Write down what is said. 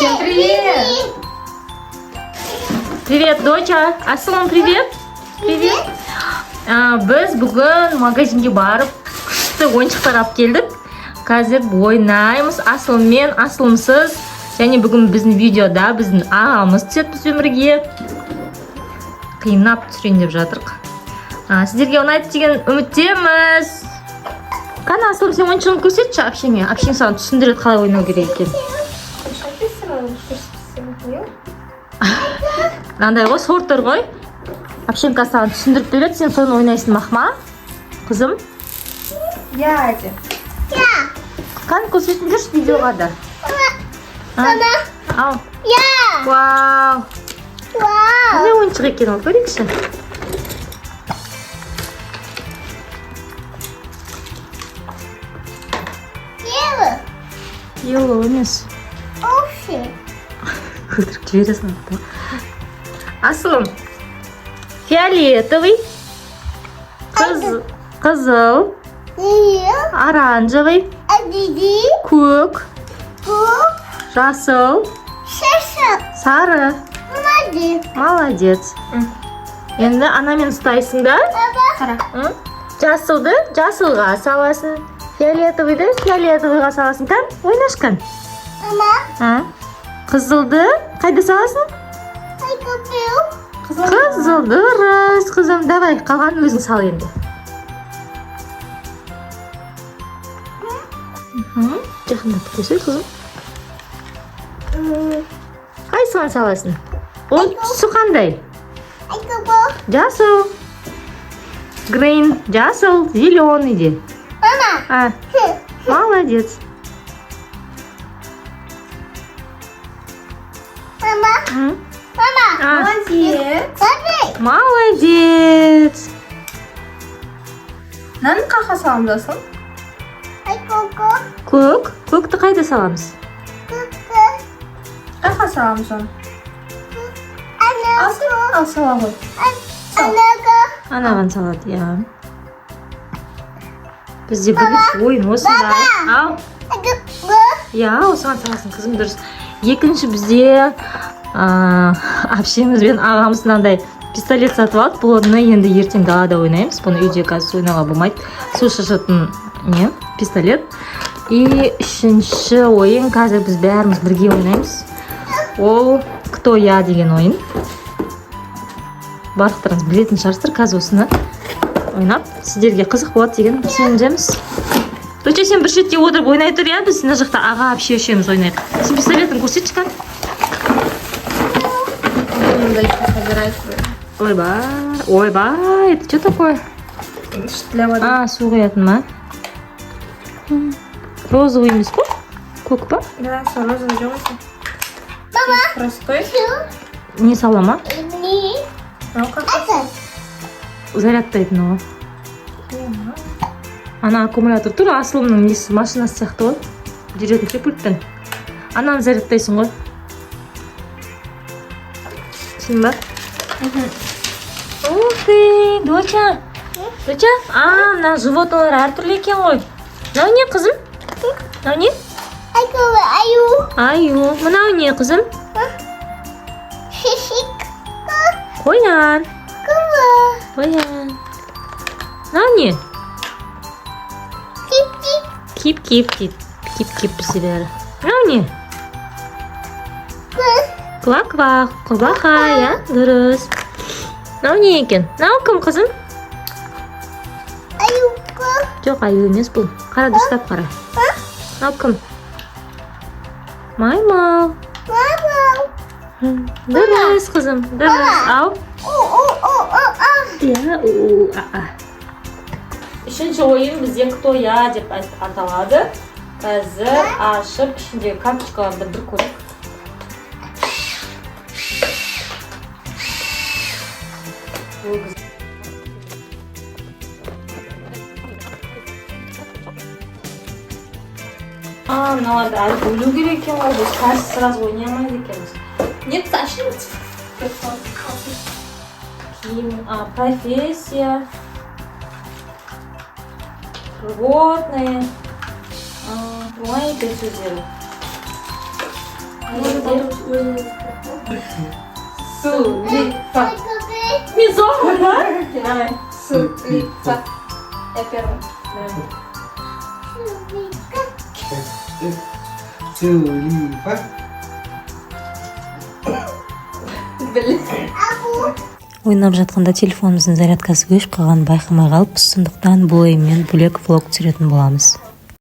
Всем привет! Привет, доча. Ассалам, привет. Привет. Biz bugun magazinga barib qishki o'yinchoqlar olib keldik. Hozir o'ynaymiz Aslimmen, Aslimsiz. Ya'ni bugun bizning videoda bizning og'amiz tushadi biz umriga. Qiynab tushiring deb жатырq. Sizlarga unaydi degan umiddamiz. Qani Aslim, sen o'yinchoqni ko'rsatchi, общение. Общение sana tushuntiradi qalay o'ynau kerak ekan. Qanday qo'y, sortir qo'y. Общенка sana tushuntirib beradi, sen so'ni o'ynaysan, mahma. Qizim. Дядя. Qani ko'rsatib yurish videoga da. Mama. Al. Ya. Wow. Wow. Qanday o'yinchoq ekan, ol ko'ringchi. Yellow. Yellow emas. Ocean. O'tirib jiberasan. Aslim. Фиолетовый. Qizil. Yellow. Оранжевый. Adidi. Ko'k. Cook. Жасыл. Shashak. Sari. Молодец. Молодец. Endi anamen ustaysın da. Qara. Жасылды жасылға саласың. Фиолетовыйды фиолетовыйға саласың. Там ойнашқан. Mama. Qizilды қайда саласың? I got blue. Qizilды дұрыс. Қызым, давай, қалғанын өзің сал енді. Жақындап көрсет, қызым. Қайсыған саласың? Ол түсі қандай? I got blue. Жасыл. Green, жасыл, зеленый де. Mama. Молодец. Mama. Mama. Молодец. Смотри. Молодец. Наны қақа саламдасың? I got go. Көк. Көкті қайда саламыз? Қақа саламсың? Anaga. Ал сала ғой. Anaga. Анаған салады, я. Бізде бүгін ойын осындай. Ал. I got blue. Я, осыған саласың, қызым, дұрыс. Екінші бізде общеміз бен ағамыз мынандай пистолет сатып алды. Бұны енді ертең далада ойнаймыз. Бұны үйде қазір ойнауға болмайды. Су шашатын не? Пистолет. И үшінші ойын қазір біз бәріміз бірге ойнаймыз. Ол кто я деген ойын. Барлықтарыңыз білетін шығарсыздар. Қазір осыны ойнап, сіздерге қызық болады деген сенімдеміз. Доча, сен бір шетте отырып ойнай тұр, я? Біз мына жақта аға әпше үшеуміз ойнайық. Сен пистолетін көрсетші кән. Мындай собирать. Ойбай, это что такое? Для воды. Су құятын ма? Розовый емес қой? Көк па? Да, все, розовый желтый. Простой. Не сала ма? Не. Ну-ка. Это. Зарядтайтын ол. Ана аккумулятор тұр, Асылымның несі машинасы сияқты ғой. Жүретін ше пульттен. Ананы зарядтайсың ғой. Түсін ба? Ух ты, доча. Доча? Мына животналар әртүрлі екен ғой. Мынау не, қызым? Мынау не? I got аю. Аю. Мынау не, қызым? Шишик. Қоян. Кула. Қоян. Мынау не? Тип-тип. Кип-кип дейді. Кип-кип бізде бәрі. Мынау не? Ква-ква. Құрбақай, я? Дұрыс. Мынау не екен? Мынау кім, қызым? Аюка. Жоқ, аю емес бұл. Қара, дұрыстап қара. Мынау кім? Маймау. Мама. Дұрыс, қызым. Дұрыс. Ау. О-о-о-о-о. Я, у-а-а. Үшінші ойын бізде кто я деп аталады. Қазір ашып ішіндегі карточкаларды бір көрейік. Мыналарды әлі бөлу керек екен ғой. Біз қазір сразу ойнай алмайды екенбіз. Нет, зачем? Киім, профессия. Животные. Оңай екен сөздері. Сулифа. Мен зормын ба? Давай. Сулифа. Я первая. Сулифа. Блин. ойнап жатқанда телефонымыздың зарядкасы өшіп қалғанын байқамай қалыппыз, сондықтан бұл ойынмен бөлек влог түсіретін боламыз.